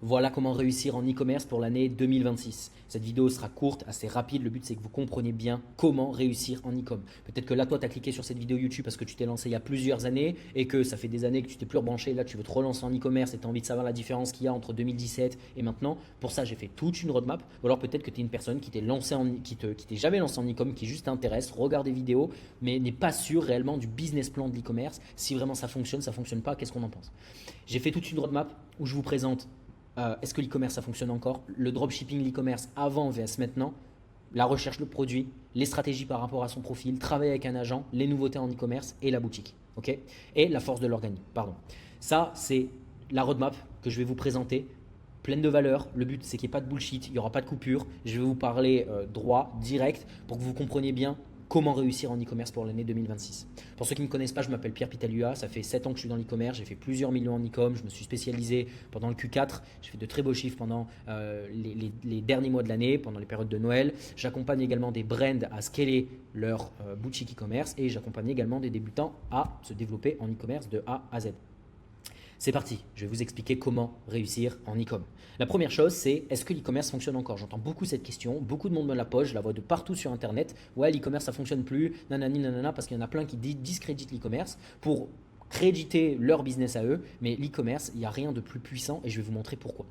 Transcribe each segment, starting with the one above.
Voilà comment réussir en e-commerce pour l'année 2026. Cette vidéo sera courte, assez rapide. Le but, c'est que vous compreniez bien comment réussir en e-com. Peut-être que là, toi, tu as cliqué sur cette vidéo YouTube parce que tu t'es lancé il y a plusieurs années et que ça fait des années que tu t'es plus rebranché. Là, tu veux te relancer en e-commerce et tu as envie de savoir la différence qu'il y a entre 2017 et maintenant. Pour ça, j'ai fait toute une roadmap. Ou alors peut-être que tu es une personne qui t'est jamais lancé en e-com, qui juste t'intéresse, regarde des vidéos, mais n'est pas sûr réellement du business plan de l'e-commerce. Si vraiment ça fonctionne pas, qu'est-ce qu'on en pense? J'ai fait toute une roadmap où je vous présente est-ce que l'e-commerce ça fonctionne encore, le dropshipping, l'e-commerce avant vs maintenant, la recherche de produits, les stratégies par rapport à son profil, travailler avec un agent, les nouveautés en e-commerce et la boutique. Ok, et la force de l'organique. Pardon. Ça, c'est la roadmap que je vais vous présenter, pleine de valeur. Le but, c'est qu'il n'y ait pas de bullshit, il n'y aura pas de coupure. Je vais vous parler droit, direct, pour que vous compreniez bien comment réussir en e-commerce pour l'année 2026. Pour ceux qui ne me connaissent pas, je m'appelle Pierre Pitalua, ça fait 7 ans que je suis dans l'e-commerce, j'ai fait plusieurs millions en e-com, je me suis spécialisé pendant le Q4, j'ai fait de très beaux chiffres pendant les derniers mois de l'année, pendant les périodes de Noël. J'accompagne également des brands à scaler leur boutique e-commerce et j'accompagne également des débutants à se développer en e-commerce de A à Z. C'est parti, je vais vous expliquer comment réussir en e-com. La première chose, c'est est-ce que l'e-commerce fonctionne encore? J'entends beaucoup cette question, beaucoup de monde me la pose, je la vois de partout sur internet. Ouais, l'e-commerce ça fonctionne plus, nanani nanana, parce qu'il y en a plein qui discréditent l'e-commerce pour créditer leur business à eux, mais l'e-commerce, il n'y a rien de plus puissant et je vais vous montrer pourquoi.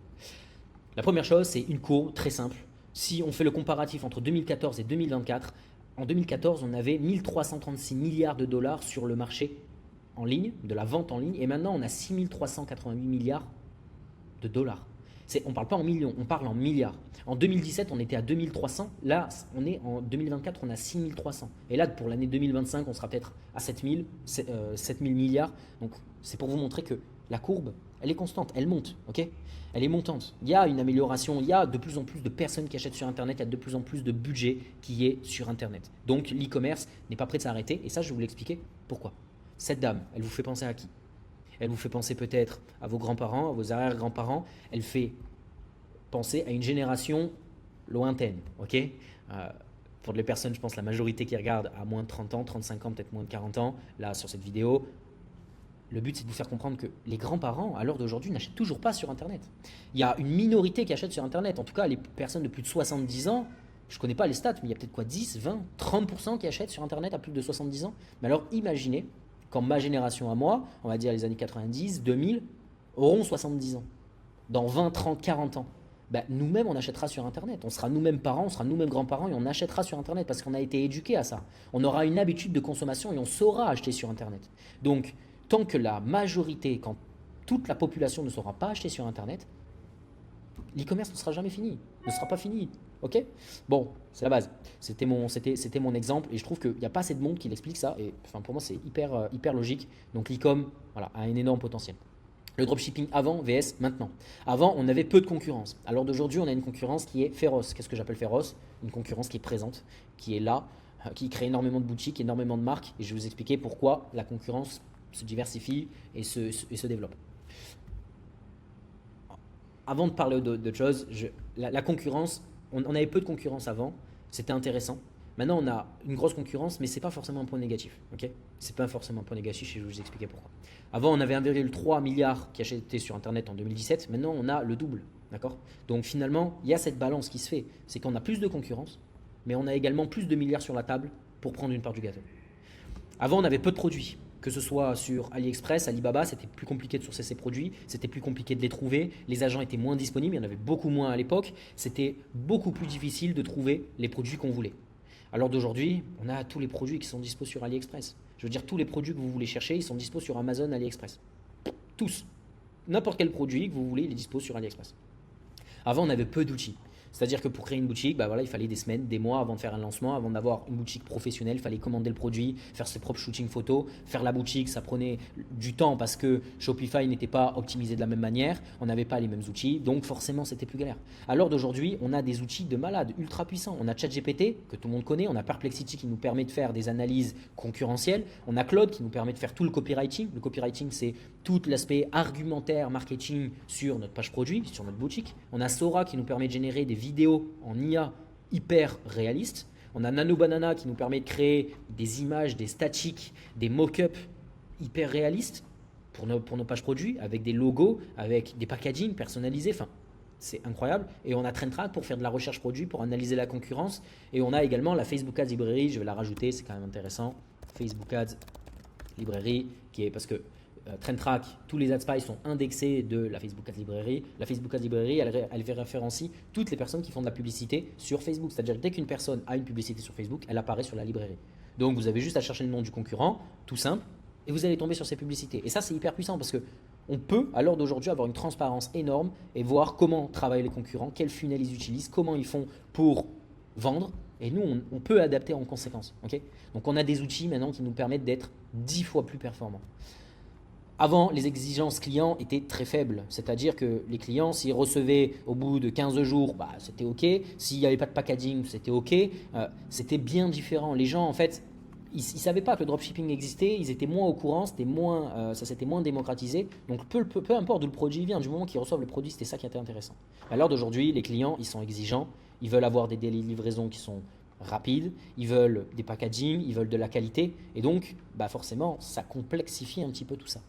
La première chose, c'est une courbe très simple. Si on fait le comparatif entre 2014 et 2024, en 2014, on avait 1336 milliards de dollars sur le marché en ligne, de la vente en ligne, et maintenant on a 6388 milliards de dollars. On ne parle pas en millions, on parle en milliards. En 2017, on était à 2300, là on est en 2024, on a 6300. Et là, pour l'année 2025, on sera peut-être à 7000 milliards. Donc c'est pour vous montrer que la courbe, elle est constante, elle monte, ok? Elle est montante. Il y a une amélioration, il y a de plus en plus de personnes qui achètent sur Internet, il y a de plus en plus de budget qui est sur Internet. Donc l'e-commerce n'est pas prêt de s'arrêter, et ça, je vais vous l'expliquer pourquoi. Cette dame, elle vous fait penser à qui? Elle vous fait penser peut-être à vos grands-parents, à vos arrière-grands-parents. Elle fait penser à une génération lointaine, ok? Pour les personnes, je pense la majorité qui regardent à moins de 30 ans, 35 ans, peut-être moins de 40 ans, là sur cette vidéo, le but c'est de vous faire comprendre que les grands-parents, à l'heure d'aujourd'hui, n'achètent toujours pas sur Internet. Il y a une minorité qui achète sur Internet, en tout cas les personnes de plus de 70 ans, je ne connais pas les stats, mais il y a peut-être quoi, 10, 20, 30% qui achètent sur Internet à plus de 70 ans. Mais alors imaginez quand ma génération à moi, on va dire les années 90, 2000, auront 70 ans. Dans 20, 30, 40 ans, ben, nous-mêmes, on achètera sur Internet. On sera nous-mêmes parents, on sera nous-mêmes grands-parents et on achètera sur Internet parce qu'on a été éduqués à ça. On aura une habitude de consommation et on saura acheter sur Internet. Donc, tant que la majorité, quand toute la population ne saura pas acheter sur Internet, l'e-commerce ne sera jamais fini, ne sera pas fini. Ok? Bon, c'est la base. C'était mon exemple et je trouve qu'il n'y a pas assez de monde qui l'explique ça. Et enfin, pour moi, c'est hyper logique. Donc l'e-com voilà, a un énorme potentiel. Le dropshipping avant vs maintenant. Avant, on avait peu de concurrence. Alors d'aujourd'hui, on a une concurrence qui est féroce. Qu'est-ce que j'appelle féroce? Une concurrence qui est présente, qui est là, qui crée énormément de boutiques, énormément de marques. Et je vais vous expliquer pourquoi la concurrence se diversifie et se développe. Avant de parler d'autre chose, la concurrence, on avait peu de concurrence avant, c'était intéressant. Maintenant, on a une grosse concurrence, mais ce n'est pas forcément un point négatif. Okay, ce n'est pas forcément un point négatif et je vais vous expliquer pourquoi. Avant, on avait 1,3 milliard qui achetaient sur Internet en 2017. Maintenant, on a le double. D'accord. Donc finalement, il y a cette balance qui se fait. C'est qu'on a plus de concurrence, mais on a également plus de milliards sur la table pour prendre une part du gâteau. Avant, on avait peu de produits. Que ce soit sur AliExpress, Alibaba, c'était plus compliqué de sourcer ces produits, c'était plus compliqué de les trouver, les agents étaient moins disponibles, il y en avait beaucoup moins à l'époque, c'était beaucoup plus difficile de trouver les produits qu'on voulait. Alors d'aujourd'hui, on a tous les produits qui sont dispo sur AliExpress. Je veux dire, tous les produits que vous voulez chercher, ils sont dispo sur Amazon, AliExpress. Tous. N'importe quel produit que vous voulez, il est dispo sur AliExpress. Avant, on avait peu d'outils. C'est-à-dire que pour créer une boutique, bah voilà, il fallait des semaines, des mois avant de faire un lancement, avant d'avoir une boutique professionnelle, il fallait commander le produit, faire ses propres shootings photos, faire la boutique, ça prenait du temps parce que Shopify n'était pas optimisé de la même manière, on n'avait pas les mêmes outils, donc forcément c'était plus galère. À l'heure d'aujourd'hui, on a des outils de malade, ultra puissants. On a ChatGPT, que tout le monde connaît, on a Perplexity qui nous permet de faire des analyses concurrentielles, on a Claude qui nous permet de faire tout le copywriting. Le copywriting, c'est tout l'aspect argumentaire, marketing sur notre page produit, sur notre boutique. On a Sora qui nous permet de générer des vidéos en IA hyper réalistes. On a Nano Banana qui nous permet de créer des images, des statiques, des mock-ups hyper réalistes pour nos pages produits, avec des logos, avec des packaging personnalisés. Enfin, c'est incroyable. Et on a TrendTrack pour faire de la recherche produit, pour analyser la concurrence. Et on a également la Facebook Ads Librairie. Je vais la rajouter, c'est quand même intéressant. Facebook Ads Librairie, qui est parce que TrendTrack, tous les AdSpy sont indexés de la Facebook Ads Librairie. La Facebook Ads Librairie, elle référencie toutes les personnes qui font de la publicité sur Facebook. C'est-à-dire que dès qu'une personne a une publicité sur Facebook, elle apparaît sur la librairie. Donc vous avez juste à chercher le nom du concurrent, tout simple, et vous allez tomber sur ces publicités. Et ça, c'est hyper puissant parce que on peut, à l'heure d'aujourd'hui, avoir une transparence énorme et voir comment travaillent les concurrents, quel funnel ils utilisent, comment ils font pour vendre. Et nous, on peut adapter en conséquence. Okay, donc, on a des outils maintenant qui nous permettent d'être 10 fois plus performants. Avant, les exigences clients étaient très faibles. C'est-à-dire que les clients, s'ils recevaient au bout de 15 jours, bah, c'était OK. S'il n'y avait pas de packaging, c'était OK. C'était bien différent. Les gens, en fait, ils ne savaient pas que le dropshipping existait. Ils étaient moins au courant. Ça s'était moins démocratisé. Donc, peu importe d'où le produit vient, du moment qu'ils reçoivent le produit, c'était ça qui était intéressant. À l'heure d'aujourd'hui, les clients, ils sont exigeants. Ils veulent avoir des délais de livraison qui sont rapides, ils veulent des packaging, ils veulent de la qualité, et donc bah forcément ça complexifie un petit peu tout ça.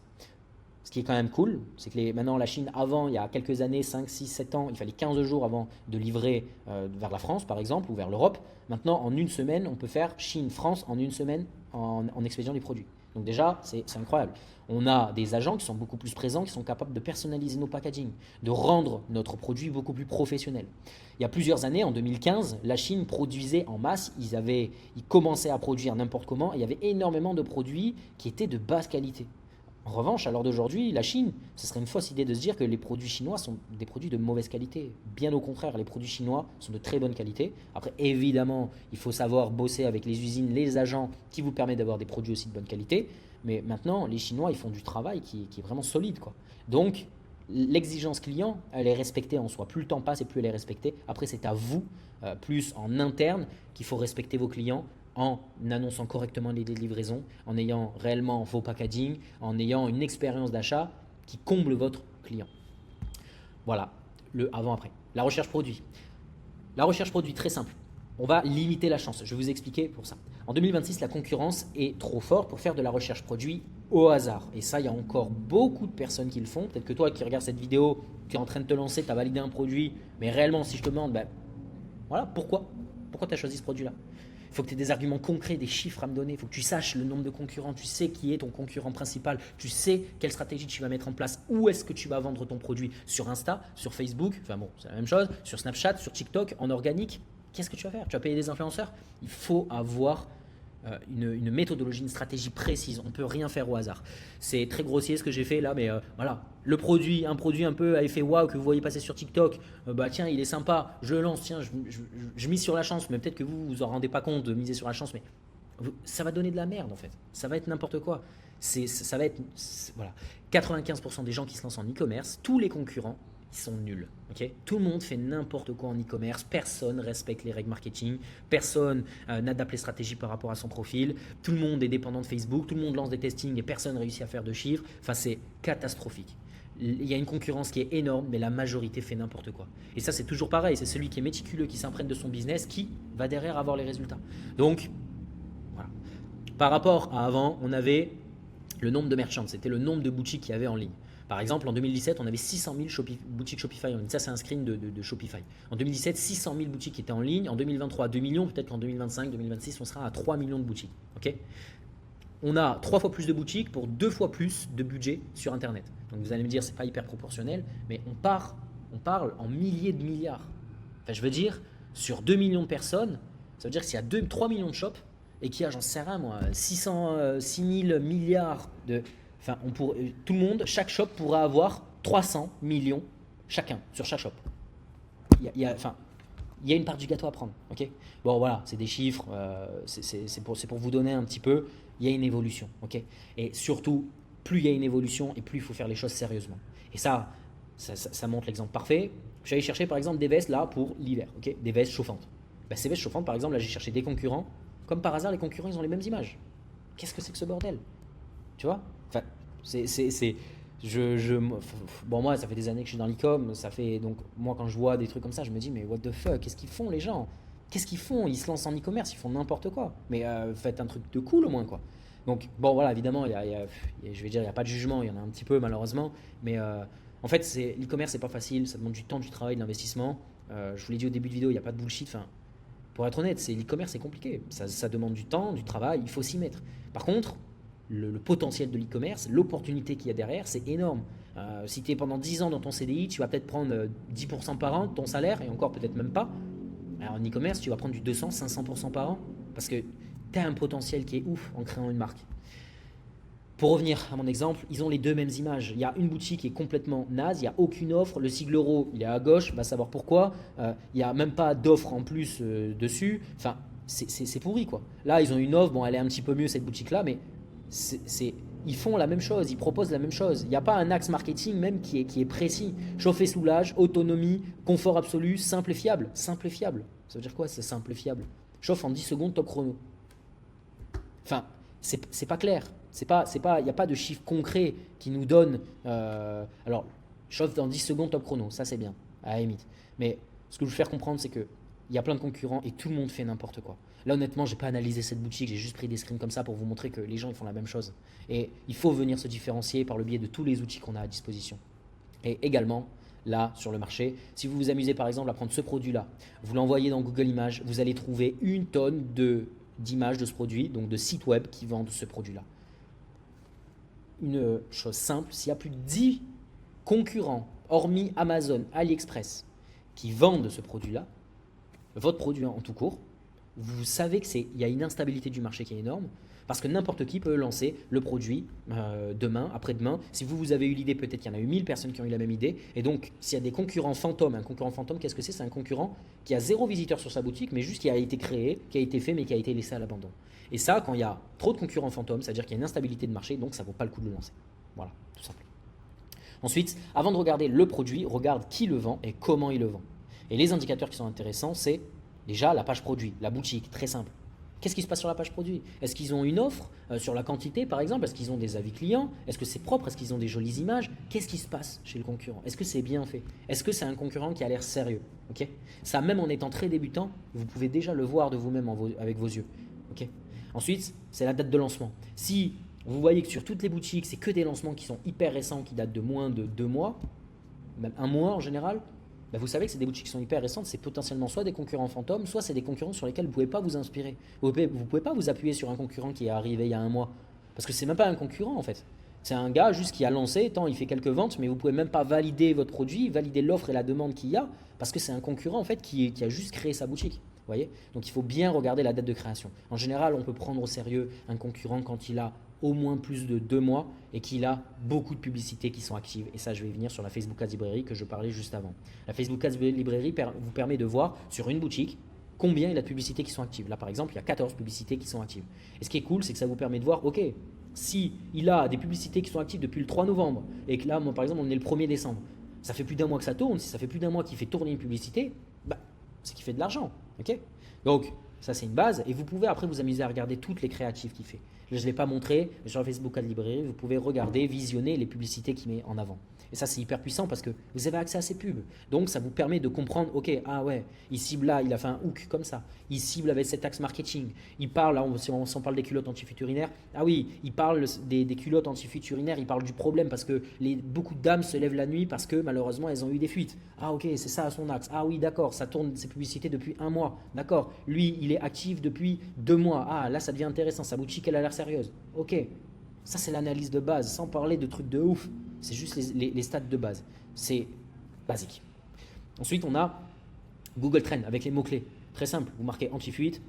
Ce qui est quand même cool, c'est que maintenant la Chine, avant il y a quelques années, 5, 6, 7 ans, il fallait 15 jours avant de livrer vers la France par exemple, ou vers l'Europe. Maintenant en une semaine, on peut faire Chine-France en une semaine en expédiant les produits. Donc déjà, c'est incroyable. On a des agents qui sont beaucoup plus présents, qui sont capables de personnaliser nos packaging, de rendre notre produit beaucoup plus professionnel. Il y a plusieurs années, en 2015, la Chine produisait en masse, ils commençaient à produire n'importe comment, et il y avait énormément de produits qui étaient de basse qualité. En revanche, à l'heure d'aujourd'hui, la Chine, ce serait une fausse idée de se dire que les produits chinois sont des produits de mauvaise qualité. Bien au contraire, les produits chinois sont de très bonne qualité. Après, évidemment, il faut savoir bosser avec les usines, les agents qui vous permettent d'avoir des produits aussi de bonne qualité. Mais maintenant, les Chinois, ils font du travail qui est vraiment solide, quoi. Donc, l'exigence client, elle est respectée en soi. Plus le temps passe et plus elle est respectée. Après, c'est à vous, plus en interne, qu'il faut respecter vos clients en annonçant correctement les livraisons, en ayant réellement vos packaging, en ayant une expérience d'achat qui comble votre client. Voilà, le avant-après. La recherche produit. La recherche produit, très simple. On va limiter la chance. Je vais vous expliquer pour ça. En 2026, la concurrence est trop forte pour faire de la recherche produit au hasard. Et ça, il y a encore beaucoup de personnes qui le font. Peut-être que toi qui regardes cette vidéo, tu es en train de te lancer, tu as validé un produit, mais réellement, si je te demande, voilà, pourquoi tu as choisi ce produit-là? Il faut que tu aies des arguments concrets, des chiffres à me donner. Il faut que tu saches le nombre de concurrents. Tu sais qui est ton concurrent principal. Tu sais quelle stratégie tu vas mettre en place. Où est-ce que tu vas vendre ton produit? Sur Insta, sur Facebook, enfin bon, c'est la même chose. Sur Snapchat, sur TikTok, en organique. Qu'est-ce que tu vas faire? Tu vas payer des influenceurs? Il faut avoir une méthodologie, une stratégie précise. On ne peut rien faire au hasard. C'est très grossier ce que j'ai fait là, mais voilà. Un produit un peu à effet waouh que vous voyez passer sur TikTok, tiens, il est sympa, je le lance, tiens, je mise sur la chance, mais peut-être que vous vous en rendez pas compte de miser sur la chance, mais ça va donner de la merde en fait. Ça va être n'importe quoi. Ça va être, voilà. 95% des gens qui se lancent en e-commerce, tous les concurrents, ils sont nuls. Okay, tout le monde fait n'importe quoi en e-commerce, personne respecte les règles marketing, personne n'adapte les stratégies par rapport à son profil, tout le monde est dépendant de Facebook, tout le monde lance des testings et personne ne réussit à faire de chiffres. Enfin, c'est catastrophique. Il y a une concurrence qui est énorme, mais la majorité fait n'importe quoi. Et ça, c'est toujours pareil, c'est celui qui est méticuleux, qui s'imprègne de son business, qui va derrière avoir les résultats. Donc, voilà. Par rapport à avant, on avait le nombre de merchants, c'était le nombre de boutiques qu'il y avait en ligne. Par exemple, en 2017, on avait 600 000 boutiques Shopify en ligne. Ça, c'est un screen de Shopify. En 2017, 600 000 boutiques qui étaient en ligne. En 2023, 2 millions. Peut-être qu'en 2025, 2026, on sera à 3 millions de boutiques. Okay, on a 3 fois plus de boutiques pour 2 fois plus de budget sur Internet. Donc, vous allez me dire, c'est pas hyper proportionnel, mais on parle en milliers de milliards. Enfin, je veux dire, sur 2 millions de personnes, ça veut dire que s'il y a 3 millions de shops et qu'il y a, j'en sais rien moi, 6 000 milliards de... Enfin, tout le monde, chaque shop pourra avoir 300 millions chacun sur chaque shop. Il y a une part du gâteau à prendre. Okay, bon, voilà, c'est des chiffres, c'est pour vous donner un petit peu. Il y a une évolution. Okay, et surtout, plus il y a une évolution et plus il faut faire les choses sérieusement. Et ça montre l'exemple parfait. Je suis allé chercher par exemple des vestes là pour l'hiver, okay, des vestes chauffantes. Ces vestes chauffantes, par exemple, là j'ai cherché des concurrents. Comme par hasard, les concurrents ils ont les mêmes images. Qu'est-ce que c'est que ce bordel? Tu vois? Enfin, bon, moi, ça fait des années que je suis dans l'e-com. Donc, moi, quand je vois des trucs comme ça, je me dis, mais what the fuck, qu'est-ce qu'ils font les gens? Qu'est-ce qu'ils font? Ils se lancent en e-commerce, ils font n'importe quoi. Mais faites un truc de cool au moins, quoi. Donc, bon, voilà, évidemment, je vais dire, il n'y a pas de jugement, il y en a un petit peu malheureusement, mais en fait, l'e-commerce, c'est pas facile, ça demande du temps, du travail, de l'investissement. Je vous l'ai dit au début de vidéo, il n'y a pas de bullshit. Enfin, pour être honnête, l'e-commerce, c'est compliqué. Ça demande du temps, du travail, il faut s'y mettre. Par contre, le potentiel de l'e-commerce, l'opportunité qu'il y a derrière, c'est énorme. Si tu es pendant 10 ans dans ton CDI, tu vas peut-être prendre 10% par an de ton salaire, et encore peut-être même pas. Alors, en e-commerce, tu vas prendre du 200, 500% par an, parce que tu as un potentiel qui est ouf en créant une marque. Pour revenir à mon exemple, ils ont les deux mêmes images. Il y a une boutique qui est complètement naze, il n'y a aucune offre, le sigle euro il est à gauche, va savoir pourquoi, il n'y a même pas d'offre en plus dessus, enfin c'est pourri quoi. Là ils ont une offre, bon elle est un petit peu mieux cette boutique là, mais ils font la même chose, ils proposent la même chose. Il n'y a pas un axe marketing même qui est précis. Chauffe et soulage, autonomie, confort absolu, simple et fiable. Simple et fiable. Ça veut dire quoi c'est simple et fiable? Chauffe en 10 secondes top chrono. Enfin, c'est pas clair. Il n'y a pas de chiffre concret qui nous donne. Alors, chauffe dans 10 secondes top chrono, ça c'est bien, à la limite. Mais ce que je veux faire comprendre, c'est qu'il y a plein de concurrents et tout le monde fait n'importe quoi. Là, honnêtement, j'ai pas analysé cette boutique, j'ai juste pris des screens comme ça pour vous montrer que les gens ils font la même chose. Et il faut venir se différencier par le biais de tous les outils qu'on a à disposition. Et également, là, sur le marché, si vous vous amusez par exemple à prendre ce produit-là, vous l'envoyez dans Google Images, vous allez trouver une tonne d'images de ce produit, donc de sites web qui vendent ce produit-là. Une chose simple, s'il y a plus de 10 concurrents, hormis Amazon, AliExpress, qui vendent ce produit-là, votre produit en tout court, vous savez qu'il y a une instabilité du marché qui est énorme, parce que n'importe qui peut lancer le produit demain, après-demain. Si vous avez eu l'idée, peut-être qu'il y en a eu 1000 personnes qui ont eu la même idée. Et donc, s'il y a des concurrents fantômes, un concurrent fantôme, qu'est-ce que c'est? C'est un concurrent qui a 0 visiteur sur sa boutique, mais juste qui a été créé, qui a été fait, mais qui a été laissé à l'abandon. Et ça, quand il y a trop de concurrents fantômes, ça veut dire qu'il y a une instabilité de marché, donc ça ne vaut pas le coup de le lancer. Voilà, tout simple. Ensuite, avant de regarder le produit, regarde qui le vend et comment il le vend. Et les indicateurs qui sont intéressants, c'est déjà la page produit, la boutique, très simple. Qu'est-ce qui se passe sur la page produit? Est-ce qu'ils ont une offre sur la quantité par exemple? Est-ce qu'ils ont des avis clients? Est-ce que c'est propre? Est-ce qu'ils ont des jolies images? Qu'est-ce qui se passe chez le concurrent? Est-ce que c'est bien fait? Est-ce que c'est un concurrent qui a l'air sérieux? Okay, ça, même en étant très débutant, vous pouvez déjà le voir de vous-même avec vos yeux. Okay. Ensuite, c'est la date de lancement. Si vous voyez que sur toutes les boutiques, c'est que des lancements qui sont hyper récents, qui datent de moins de 2 mois, même 1 mois en général, vous savez que c'est des boutiques qui sont hyper récentes, c'est potentiellement soit des concurrents fantômes, soit c'est des concurrents sur lesquels vous ne pouvez pas vous inspirer. Vous ne pouvez pas vous appuyer sur un concurrent qui est arrivé il y a 1 mois. Parce que c'est même pas un concurrent en fait. C'est un gars juste qui a lancé, il fait quelques ventes, mais vous ne pouvez même pas valider votre produit, valider l'offre et la demande qu'il y a, parce que c'est un concurrent en fait qui a juste créé sa boutique. Voyez, donc il faut bien regarder la date de création. En général, on peut prendre au sérieux un concurrent quand il a au moins plus de 2 mois et qu'il a beaucoup de publicités qui sont actives. Et ça, je vais venir sur la Facebook Ads Librairie que je parlais juste avant. La Facebook Ads Librairie vous permet de voir sur une boutique combien il a de publicités qui sont actives. Là, par exemple, il y a 14 publicités qui sont actives. Et ce qui est cool, c'est que ça vous permet de voir, ok, si il a des publicités qui sont actives depuis le 3 novembre et que là, moi, par exemple, on est le 1er décembre, ça fait plus d'1 mois que ça tourne. Si ça fait plus d'1 mois qu'il fait tourner une publicité, c'est qu'il fait de l'argent. Okay, donc, ça, c'est une base. Et vous pouvez après vous amuser à regarder toutes les créatives qu'il fait. Je ne l'ai pas montré, mais sur Facebook Ads Librairie, vous pouvez regarder, visionner les publicités qu'il met en avant. Et ça, c'est hyper puissant parce que vous avez accès à ces pubs. Donc, ça vous permet de comprendre, ok, ah ouais, il cible là, il a fait un hook comme ça. Il cible avec cet axe marketing. Il parle, là, si on parle des culottes anti-futurinaires, ah oui, il parle des culottes anti-futurinaires, il parle du problème parce que beaucoup de dames se lèvent la nuit parce que malheureusement, elles ont eu des fuites. Ah ok, c'est ça son axe. Ah oui, d'accord, ça tourne ses publicités depuis 1 mois. D'accord, lui, il est actif depuis 2 mois. Ah, là, ça devient intéressant. Sa boutique, elle a l'air sérieuse. Ok, ça, c'est l'analyse de base, sans parler de trucs de ouf. C'est juste les stats de base. C'est basique. Ensuite, on a Google Trends avec les mots-clés. Très simple, vous marquez anti-fuite,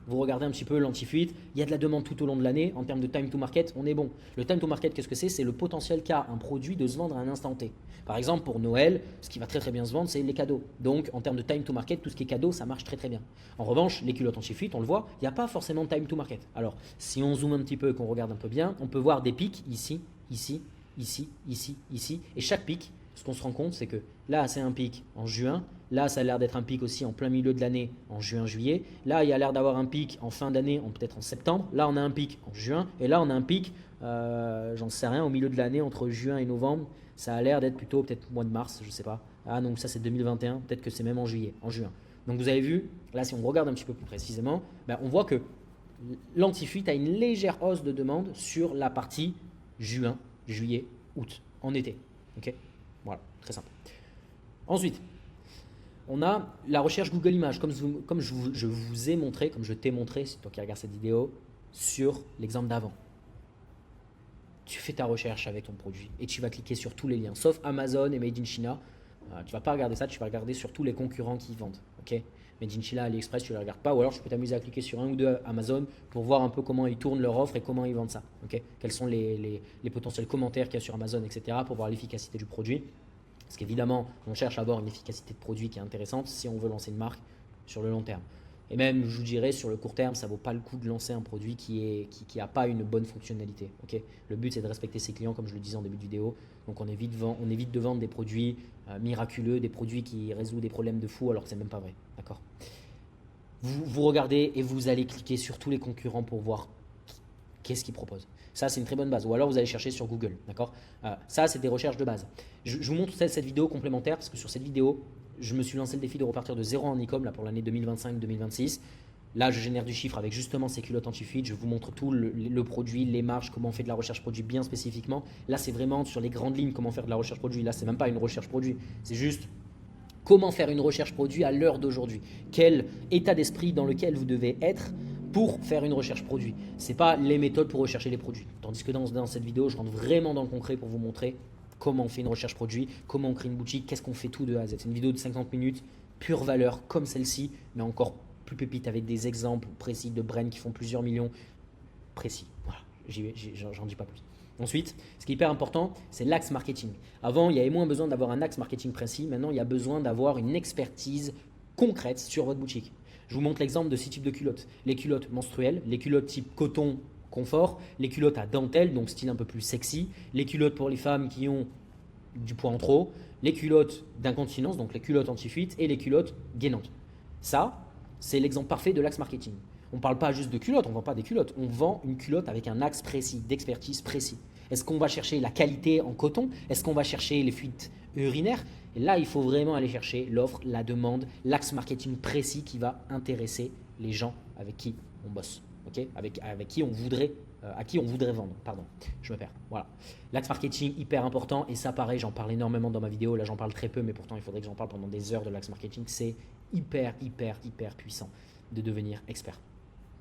vous regardez un petit peu l'anti-fuite, il y a de la demande tout au long de l'année. En termes de time to market, on est bon. Le time to market, qu'est-ce que c'est? C'est le potentiel qu'a un produit de se vendre à un instant T. Par exemple, pour Noël, ce qui va très très bien se vendre, c'est les cadeaux. Donc, en termes de time to market, tout ce qui est cadeau, ça marche très très bien. En revanche, les culottes anti-fuite, on le voit, il n'y a pas forcément de time to market. Alors, si on zoome un petit peu et qu'on regarde un peu bien, on peut voir des pics ici, ici, ici, ici, ici. Et chaque pic, ce qu'on se rend compte, c'est que là, c'est un pic en juin. Là, ça a l'air d'être un pic aussi en plein milieu de l'année, en juin-juillet. Là, il y a l'air d'avoir un pic en fin d'année, peut-être en septembre. Là, on a un pic en juin. Et là, on a un pic, j'en sais rien, au milieu de l'année, entre juin et novembre. Ça a l'air d'être plutôt peut-être mois de mars, je ne sais pas. Ah, donc ça, c'est 2021. Peut-être que c'est même en juillet, en juin. Donc, vous avez vu, là, si on regarde un petit peu plus précisément, on voit que l'anti-fuite a une légère hausse de demande sur la partie juin, juillet, août, en été. Ok, voilà, très simple. Ensuite, on a la recherche Google Images, comme je vous ai montré, comme je t'ai montré, c'est toi qui regardes cette vidéo, sur l'exemple d'avant. Tu fais ta recherche avec ton produit et tu vas cliquer sur tous les liens, sauf Amazon et Made in China. Tu ne vas pas regarder ça, tu vas regarder sur tous les concurrents qui vendent. Ok, Made in China, AliExpress, tu ne les regardes pas, ou alors tu peux t'amuser à cliquer sur un ou deux Amazon pour voir un peu comment ils tournent leur offre et comment ils vendent ça. Ok, quels sont les potentiels commentaires qu'il y a sur Amazon, etc. pour voir l'efficacité du produit. Parce qu'évidemment, on cherche à avoir une efficacité de produit qui est intéressante si on veut lancer une marque sur le long terme. Et même, je vous dirais, sur le court terme, ça ne vaut pas le coup de lancer un produit qui n'a pas une bonne fonctionnalité. Okay, le but, c'est de respecter ses clients, comme je le disais en début de vidéo. Donc, on évite de vendre des produits miraculeux, des produits qui résolvent des problèmes de fou, alors que ce n'est même pas vrai. D'accord. Vous regardez et vous allez cliquer sur tous les concurrents pour voir qu'est-ce qu'ils proposent. Ça, c'est une très bonne base. Ou alors, vous allez chercher sur Google. D'accord. Ça, c'est des recherches de base. Je vous montre cette vidéo complémentaire parce que sur cette vidéo, je me suis lancé le défi de repartir de zéro en e-com là, pour l'année 2025-2026. Là, je génère du chiffre avec justement ces culottes anti-fuite. Je vous montre tout le produit, les marges, comment on fait de la recherche produit bien spécifiquement. Là, c'est vraiment sur les grandes lignes comment faire de la recherche produit. Là, c'est même pas une recherche produit. C'est juste comment faire une recherche produit à l'heure d'aujourd'hui. Quel état d'esprit dans lequel vous devez être pour faire une recherche produit. Ce n'est pas les méthodes pour rechercher les produits. Tandis que dans cette vidéo, je rentre vraiment dans le concret pour vous montrer comment on fait une recherche produit, comment on crée une boutique, qu'est-ce qu'on fait tout de A à Z. C'est une vidéo de 50 minutes, pure valeur comme celle-ci, mais encore plus pépite avec des exemples précis de brands qui font plusieurs millions précis. Voilà, j'en dis pas plus. Ensuite, ce qui est hyper important, c'est l'axe marketing. Avant, il y avait moins besoin d'avoir un axe marketing précis. Maintenant, il y a besoin d'avoir une expertise concrète sur votre boutique. Je vous montre l'exemple de 6 types de culottes. Les culottes menstruelles, les culottes type coton confort, les culottes à dentelle, donc style un peu plus sexy, les culottes pour les femmes qui ont du poids en trop, les culottes d'incontinence, donc les culottes anti-fuite et les culottes gainantes. Ça, c'est l'exemple parfait de l'axe marketing. On ne parle pas juste de culottes, on ne vend pas des culottes, on vend une culotte avec un axe précis, d'expertise précis. Est-ce qu'on va chercher la qualité en coton? Est-ce qu'on va chercher les fuites urinaires? Et là, il faut vraiment aller chercher l'offre, la demande, l'axe marketing précis qui va intéresser les gens avec qui on bosse. Okay, avec qui on voudrait, à qui on voudrait vendre. Pardon, je me perds. Voilà. L'axe marketing, hyper important. Et ça, pareil, j'en parle énormément dans ma vidéo. Là, j'en parle très peu, mais pourtant, il faudrait que j'en parle pendant des heures de l'axe marketing. C'est hyper puissant de devenir expert.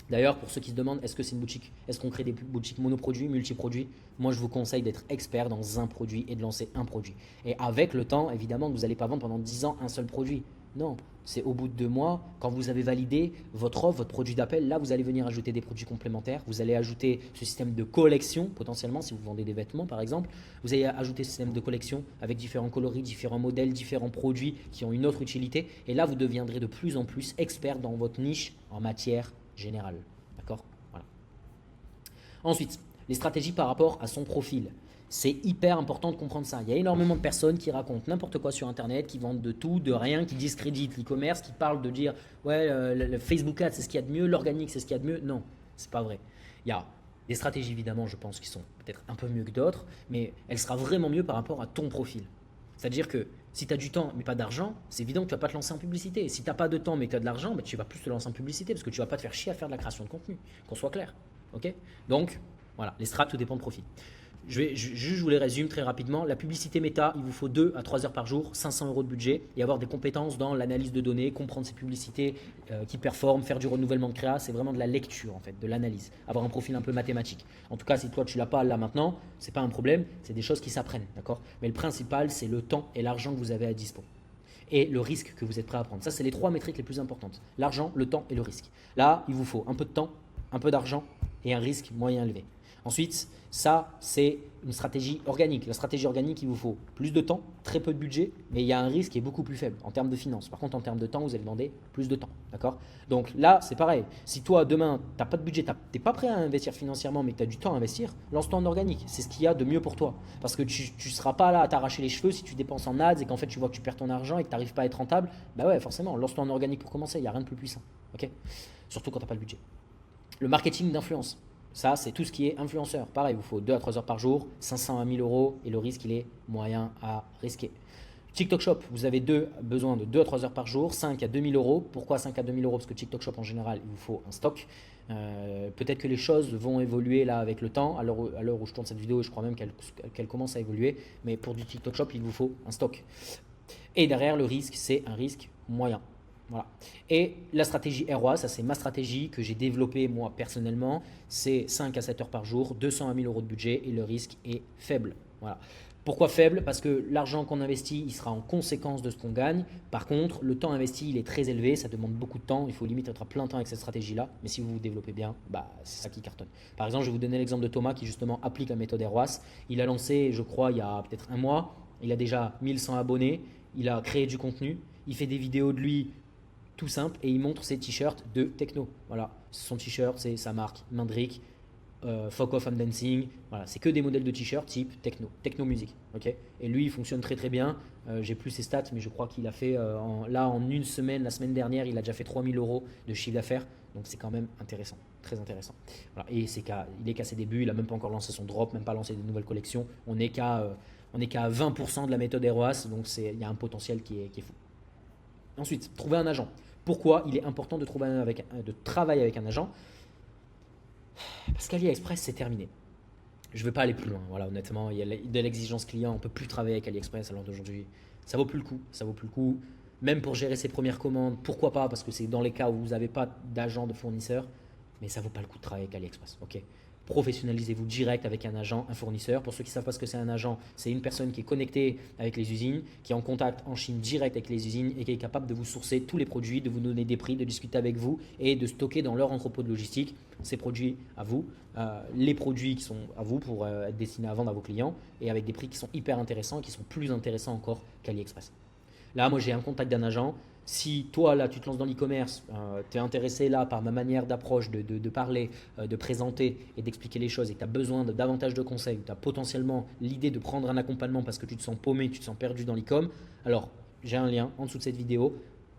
D'ailleurs, pour ceux qui se demandent, est-ce que c'est une boutique? Est-ce qu'on crée des boutiques monoproduits, multiproduits? Moi, je vous conseille d'être expert dans un produit et de lancer un produit. Et avec le temps, évidemment, vous n'allez pas vendre pendant 10 ans un seul produit. Non, c'est au bout de 2 mois, quand vous avez validé votre offre, votre produit d'appel, là, vous allez venir ajouter des produits complémentaires. Vous allez ajouter ce système de collection, potentiellement, si vous vendez des vêtements, par exemple. Vous allez ajouter ce système de collection avec différents coloris, différents modèles, différents produits qui ont une autre utilité. Et là, vous deviendrez de plus en plus expert dans votre niche en matière générale. D'accord? Voilà. Ensuite, les stratégies par rapport à son profil. C'est hyper important de comprendre ça. Il y a énormément de personnes qui racontent n'importe quoi sur Internet, qui vendent de tout, de rien, qui discréditent l'e-commerce, qui parlent de dire ouais, le Facebook Ads c'est ce qu'il y a de mieux, l'organique c'est ce qu'il y a de mieux. Non, c'est pas vrai. Il y a des stratégies évidemment, je pense, qui sont peut-être un peu mieux que d'autres, mais elle sera vraiment mieux par rapport à ton profil. C'est-à-dire que si tu as du temps mais pas d'argent, c'est évident que tu ne vas pas te lancer en publicité. Et si tu n'as pas de temps mais que tu as de l'argent, tu vas plus te lancer en publicité parce que tu ne vas pas te faire chier à faire de la création de contenu, qu'on soit clair. Okay, donc voilà, les strats, tout dépend de profil. Je vous les résume très rapidement. La publicité méta, il vous faut 2 à 3 heures par jour, 500 € de budget et avoir des compétences dans l'analyse de données, comprendre ces publicités qui performent, faire du renouvellement de créa. C'est vraiment de la lecture en fait, de l'analyse. Avoir un profil un peu mathématique. En tout cas, si toi tu l'as pas là maintenant, c'est pas un problème. C'est des choses qui s'apprennent, d'accord? Mais le principal, c'est le temps et l'argent que vous avez à dispo. Et le risque que vous êtes prêt à prendre. Ça, c'est les 3 métriques les plus importantes. L'argent, le temps et le risque. Là, il vous faut un peu de temps, un peu d'argent et un risque moyen élevé. Ensuite, ça, c'est une stratégie organique. La stratégie organique, il vous faut plus de temps, très peu de budget, mais il y a un risque qui est beaucoup plus faible en termes de finances. Par contre, en termes de temps, vous allez demander plus de temps. D'accord? Donc là, c'est pareil. Si toi, demain, tu n'as pas de budget, tu n'es pas prêt à investir financièrement, mais que tu as du temps à investir, lance-toi en organique. C'est ce qu'il y a de mieux pour toi. Parce que tu ne seras pas là à t'arracher les cheveux si tu dépenses en ads et qu'en fait, tu vois que tu perds ton argent et que tu n'arrives pas à être rentable. Bah ouais, forcément, lance-toi en organique pour commencer. Il n'y a rien de plus puissant. Okay? Surtout quand tu n'as pas le budget. Le marketing d'influence. Ça, c'est tout ce qui est influenceur. Pareil, il vous faut 2 à 3 heures par jour, 500 à 1000 € et le risque, il est moyen à risquer. TikTok Shop, vous avez besoin de 2 à 3 heures par jour, 5 à 2000 euros. Pourquoi 5 à 2000 euros? Parce que TikTok Shop, en général, il vous faut un stock. Peut-être que les choses vont évoluer là avec le temps, à l'heure où je tourne cette vidéo, et je crois même qu'elle commence à évoluer. Mais pour du TikTok Shop, il vous faut un stock. Et derrière, le risque, c'est un risque moyen. Voilà. Et la stratégie ROI, ça c'est ma stratégie que j'ai développée moi personnellement, c'est 5 à 7 heures par jour, 200 à 1000 euros de budget et le risque est faible. Voilà. Pourquoi faible? Parce que l'argent qu'on investit, il sera en conséquence de ce qu'on gagne. Par contre, le temps investi, il est très élevé, ça demande beaucoup de temps, il faut limite être à plein temps avec cette stratégie-là. Mais si vous vous développez bien, c'est ça qui cartonne. Par exemple, je vais vous donner l'exemple de Thomas qui justement applique la méthode ROAS. Il a lancé, je crois, il y a peut-être un mois, il a déjà 1100 abonnés, il a créé du contenu, il fait des vidéos de lui tout simple et il montre ses t-shirts de techno. Voilà, son t-shirt, c'est sa marque Mindrick, Fuck Off I'm Dancing. Voilà, c'est que des modèles de t-shirts type techno musique. Ok. Et lui, il fonctionne très très bien. J'ai plus ses stats, mais je crois qu'il a fait en une semaine, la semaine dernière, il a déjà fait 3000 euros de chiffre d'affaires. Donc c'est quand même intéressant, très intéressant. Voilà. Et il est qu'à ses débuts, il n'a même pas encore lancé son drop, même pas lancé des nouvelles collections. On n'est qu'à 20% de la méthode ROAS, donc il y a un potentiel qui est fou. Ensuite, trouver un agent. Pourquoi il est important de travailler avec un agent? Parce qu'AliExpress, c'est terminé. Je ne veux pas aller plus loin. Voilà, honnêtement, il y a de l'exigence client. On ne peut plus travailler avec AliExpress à l'heure d'aujourd'hui. Ça vaut plus le coup. Ça vaut plus le coup. Même pour gérer ses premières commandes, pourquoi pas? Parce que c'est dans les cas où vous n'avez pas d'agent, de fournisseur. Mais ça ne vaut pas le coup de travailler avec AliExpress. Ok. Professionnalisez-vous direct avec un agent, un fournisseur. Pour ceux qui ne savent pas ce que c'est un agent, c'est une personne qui est connectée avec les usines, qui est en contact en Chine direct avec les usines et qui est capable de vous sourcer tous les produits, de vous donner des prix, de discuter avec vous et de stocker dans leur entrepôt de logistique ces produits à vous, les produits qui sont à vous pour être destinés à vendre à vos clients et avec des prix qui sont hyper intéressants et qui sont plus intéressants encore qu'AliExpress. Là, moi, j'ai un contact d'un agent. Si toi, là, tu te lances dans l'e-commerce, tu es intéressé là par ma manière d'approche, de parler, de présenter et d'expliquer les choses et que tu as besoin de davantage de conseils, tu as potentiellement l'idée de prendre un accompagnement parce que tu te sens paumé, tu te sens perdu dans l'e-com, alors j'ai un lien en dessous de cette vidéo.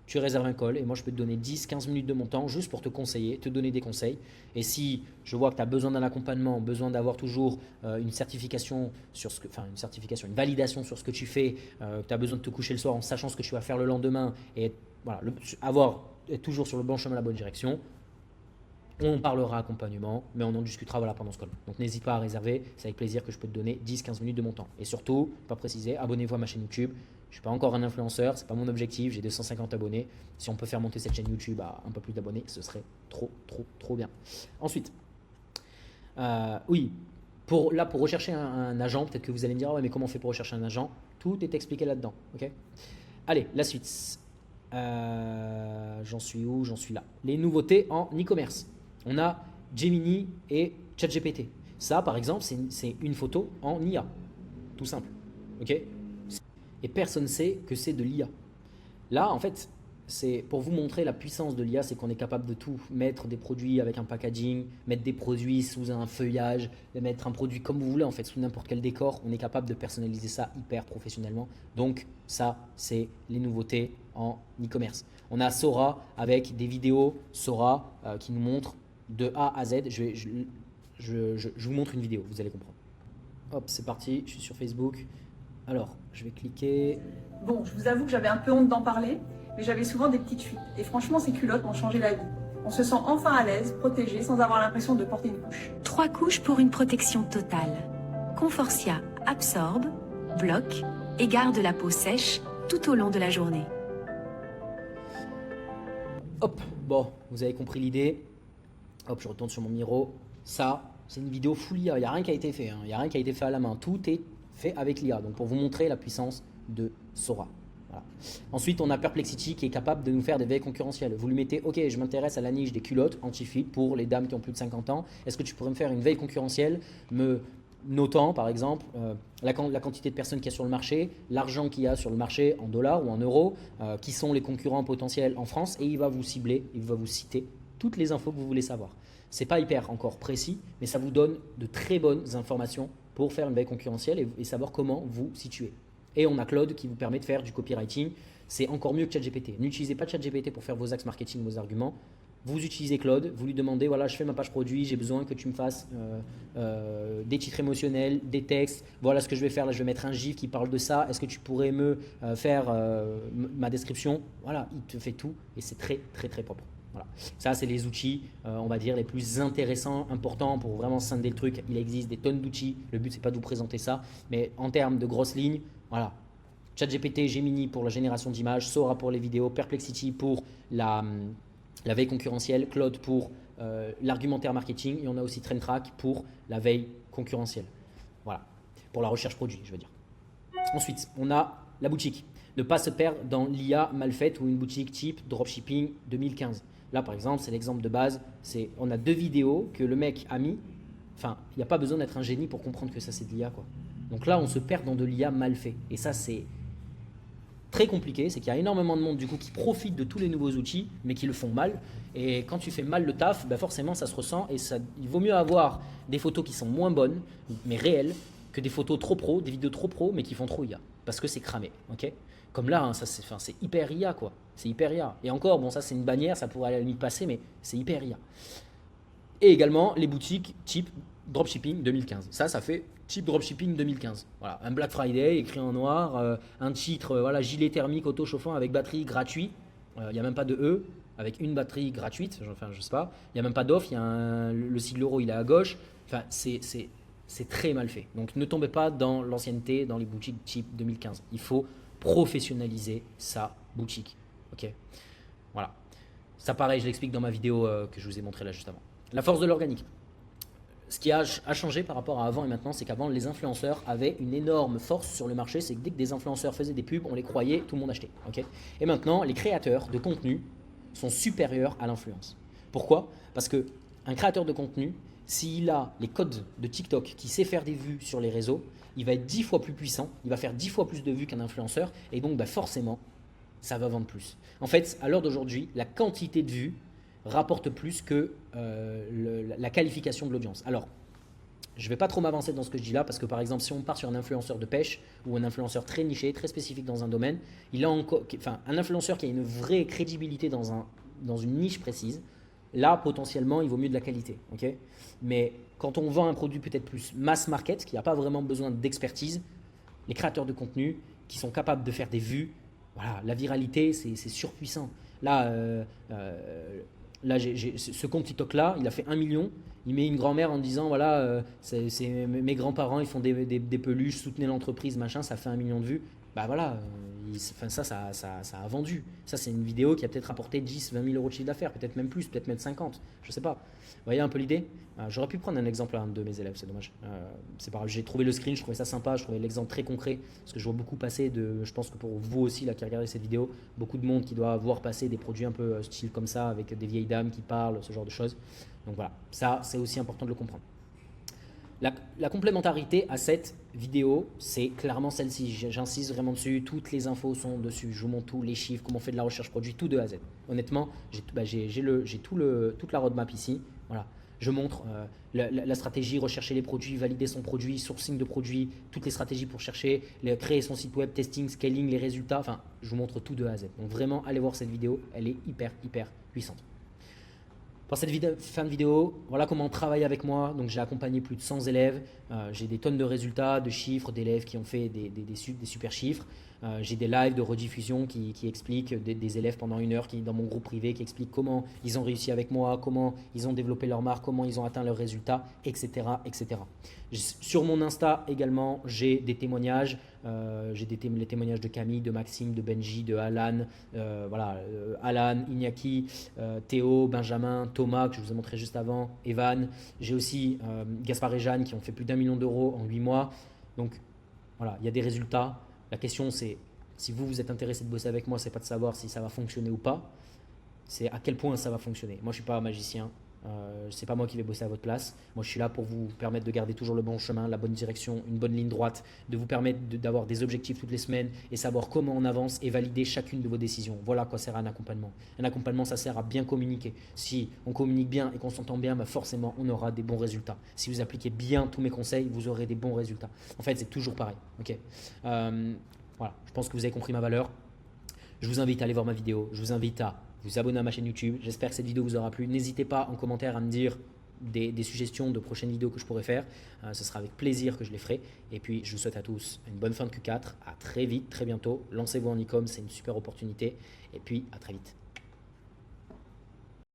Tu réserves un call et moi je peux te donner 10-15 minutes de mon temps juste pour te conseiller, te donner des conseils. Et si je vois que tu as besoin d'un accompagnement, besoin d'avoir toujours une certification sur une validation sur ce que tu fais, que tu as besoin de te coucher le soir en sachant ce que tu vas faire le lendemain et voilà, être toujours sur le bon chemin, la bonne direction, on parlera accompagnement, mais on en discutera pendant ce call. Donc n'hésite pas à réserver, c'est avec plaisir que je peux te donner 10-15 minutes de mon temps. Et surtout, pas préciser, abonnez-vous à ma chaîne YouTube. Je ne suis pas encore un influenceur, ce n'est pas mon objectif, j'ai 250 abonnés. Si on peut faire monter cette chaîne YouTube à un peu plus d'abonnés, ce serait trop bien. Ensuite, oui, pour rechercher un agent, peut-être que vous allez me dire, ouais, mais comment on fait pour rechercher un agent? Tout est expliqué là-dedans. Okay. Allez, la suite. J'en suis où? J'en suis là. Les nouveautés en e-commerce. On a Gemini et ChatGPT. Ça, par exemple, c'est une photo en IA. Tout simple. Ok. Et personne ne sait que c'est de l'IA. Là, en fait, c'est pour vous montrer la puissance de l'IA, c'est qu'on est capable de tout. Mettre des produits avec un packaging, mettre des produits sous un feuillage, mettre un produit comme vous voulez, en fait, sous n'importe quel décor. On est capable de personnaliser ça hyper professionnellement. Donc, ça, c'est les nouveautés en e-commerce. On a Sora avec des vidéos Sora qui nous montrent de A à Z. Je vous montre une vidéo, vous allez comprendre. Hop, c'est parti, je suis sur Facebook. Alors, je vais cliquer. Bon, je vous avoue que j'avais un peu honte d'en parler, mais j'avais souvent des petites fuites. Et franchement, ces culottes m'ont changé la vie. On se sent enfin à l'aise, protégé, sans avoir l'impression de porter une couche. 3 couches pour une protection totale. Conforcia absorbe, bloque et garde la peau sèche tout au long de la journée. Hop, bon, vous avez compris l'idée. Hop, je retourne sur mon miro. Ça, c'est une vidéo full IA. Il n'y a rien qui a été fait. Il n'y a rien qui a été fait à la main. Tout est fait avec l'IA. Donc, pour vous montrer la puissance de Sora. Voilà. Ensuite, on a Perplexity qui est capable de nous faire des veilles concurrentielles. Vous lui mettez, ok, je m'intéresse à la niche des culottes anti-fit pour les dames qui ont plus de 50 ans. Est-ce que tu pourrais me faire une veille concurrentielle, me notant par exemple la quantité de personnes qu'il y a sur le marché, l'argent qu'il y a sur le marché en dollars ou en euros, qui sont les concurrents potentiels en France, et il va vous cibler, il va vous citer toutes les infos que vous voulez savoir. C'est pas hyper encore précis, mais ça vous donne de très bonnes informations pour faire une veille concurrentielle et savoir comment vous situer. Et on a Claude qui vous permet de faire du copywriting. C'est encore mieux que ChatGPT. N'utilisez pas ChatGPT pour faire vos axes marketing, vos arguments. vous utilisez Claude, vous lui demandez, voilà, je fais ma page produit, j'ai besoin que tu me fasses des titres émotionnels, des textes, voilà ce que je vais faire, là je vais mettre un GIF qui parle de ça, est-ce que tu pourrais me faire ma description? Voilà, il te fait tout et c'est très très très propre. Voilà. Ça, c'est les outils, on va dire, les plus intéressants, importants pour vraiment scinder le truc. Il existe des tonnes d'outils, le but c'est pas de vous présenter ça, mais en termes de grosses lignes, voilà. ChatGPT, Gemini pour la génération d'images, Sora pour les vidéos, Perplexity pour la veille concurrentielle, Claude pour l'argumentaire marketing, et on a aussi TrendTrack pour la veille concurrentielle. Voilà, pour la recherche produit, je veux dire. Ensuite, on a la boutique. Ne pas se perdre dans l'IA mal faite ou une boutique type dropshipping 2015. Là, par exemple, c'est l'exemple de base. On a 2 vidéos que le mec a mis. Enfin, il n'y a pas besoin d'être un génie pour comprendre que ça, c'est de l'IA, quoi. Donc là, on se perd dans de l'IA mal fait. Et ça, c'est très compliqué, c'est qu'il y a énormément de monde du coup qui profite de tous les nouveaux outils mais qui le font mal, et quand tu fais mal le taf, ben forcément ça se ressent, et il vaut mieux avoir des photos qui sont moins bonnes mais réelles que des photos trop pro, des vidéos trop pro mais qui font trop IA, parce que c'est cramé, ok. Comme là, hein, c'est hyper IA quoi, c'est hyper IA, et encore bon ça c'est une bannière, ça pourrait à la limite passer, mais c'est hyper IA. Et également les boutiques type dropshipping 2015. Ça fait type dropshipping 2015. Voilà, un Black Friday écrit en noir, un titre, voilà, gilet thermique auto-chauffant avec batterie gratuit. Il n'y a même pas de E, avec une batterie gratuite. Enfin, je sais pas. Il n'y a même pas d'offre. Le sigle euro, il est à gauche. Enfin, c'est très mal fait. Donc, ne tombez pas dans l'ancienneté, dans les boutiques type 2015. Il faut professionnaliser sa boutique. Ok. Voilà. Ça, pareil, je l'explique dans ma vidéo que je vous ai montré là juste avant. La force de l'organique. Ce qui a changé par rapport à avant et maintenant, c'est qu'avant, les influenceurs avaient une énorme force sur le marché. C'est que dès que des influenceurs faisaient des pubs, on les croyait, tout le monde achetait. Okay, et maintenant, les créateurs de contenu sont supérieurs à l'influence. Pourquoi? Parce qu'un créateur de contenu, s'il a les codes de TikTok, qui sait faire des vues sur les réseaux, il va être 10 fois plus puissant, il va faire 10 fois plus de vues qu'un influenceur, et donc forcément, ça va vendre plus. En fait, à l'heure d'aujourd'hui, la quantité de vues rapporte plus que la qualification de l'audience. Alors, je ne vais pas trop m'avancer dans ce que je dis là, parce que par exemple, si on part sur un influenceur de pêche ou un influenceur très niché, très spécifique dans un domaine, un influenceur qui a une vraie crédibilité dans une niche précise, là, potentiellement, il vaut mieux de la qualité. Okay, mais quand on vend un produit peut-être plus mass market, qui n'a pas vraiment besoin d'expertise, les créateurs de contenu qui sont capables de faire des vues, voilà, la viralité, c'est surpuissant. Là, ce compte TikTok là, il a fait 1 million. Il met une grand-mère en disant voilà, c'est mes grands-parents, ils font des peluches, soutenez l'entreprise, machin, ça fait 1 million de vues. Bah voilà, ça a vendu. Ça, c'est une vidéo qui a peut-être rapporté 10, 20 000 euros de chiffre d'affaires, peut-être même plus, peut-être même 50, je sais pas. Vous voyez un peu l'idée? J'aurais pu prendre un exemple à un de mes élèves, c'est dommage. C'est pas grave, j'ai trouvé le screen, je trouvais ça sympa, je trouvais l'exemple très concret, parce que je vois beaucoup passer je pense que pour vous aussi là qui regardez cette vidéo, beaucoup de monde qui doit voir passer des produits un peu style comme ça, avec des vieilles dames qui parlent, ce genre de choses. Donc voilà, ça c'est aussi important de le comprendre. La complémentarité à cette vidéo, c'est clairement celle-ci. J'insiste vraiment dessus. Toutes les infos sont dessus. Je vous montre tous les chiffres, comment on fait de la recherche produit, tout de A à Z. Honnêtement, j'ai toute la roadmap ici. Voilà. Je montre la stratégie, rechercher les produits, valider son produit, sourcing de produits, toutes les stratégies pour chercher, créer son site web, testing, scaling, les résultats. Enfin, je vous montre tout de A à Z. Donc vraiment, allez voir cette vidéo. Elle est hyper, hyper puissante. Pour cette fin de vidéo, voilà comment on travaille avec moi. Donc j'ai accompagné plus de 100 élèves, j'ai des tonnes de résultats, de chiffres, d'élèves qui ont fait des super chiffres. J'ai des lives de rediffusion qui expliquent des élèves pendant 1 heure dans mon groupe privé qui expliquent comment ils ont réussi avec moi, comment ils ont développé leur marque, comment ils ont atteint leurs résultats, etc., etc. Sur mon Insta également, j'ai des témoignages. J'ai les témoignages de Camille, de Maxime, de Benji, de Alan, Alan, Iñaki, Théo, Benjamin, Thomas que je vous ai montré juste avant, Evan. J'ai aussi Gaspard et Jeanne qui ont fait plus d'1 million d'euros en 8 mois. Donc voilà, il y a des résultats. La question c'est, si vous êtes intéressé de bosser avec moi, c'est pas de savoir si ça va fonctionner ou pas, c'est à quel point ça va fonctionner. Moi je suis pas un magicien. C'est pas moi qui vais bosser à votre place. Moi, je suis là pour vous permettre de garder toujours le bon chemin, la bonne direction, une bonne ligne droite, de vous permettre d'avoir des objectifs toutes les semaines et savoir comment on avance et valider chacune de vos décisions. Voilà à quoi sert un accompagnement. Un accompagnement, ça sert à bien communiquer. Si on communique bien et qu'on s'entend bien, forcément, on aura des bons résultats. Si vous appliquez bien tous mes conseils, vous aurez des bons résultats. En fait, c'est toujours pareil. Okay, voilà, je pense que vous avez compris ma valeur. Je vous invite à aller voir ma vidéo. Je vous invite à vous abonner à ma chaîne YouTube. J'espère que cette vidéo vous aura plu. N'hésitez pas en commentaire à me dire des suggestions de prochaines vidéos que je pourrais faire. Ce sera avec plaisir que je les ferai. Et puis, je vous souhaite à tous une bonne fin de Q4. À très vite, très bientôt. Lancez-vous en e-com, c'est une super opportunité. Et puis, à très vite.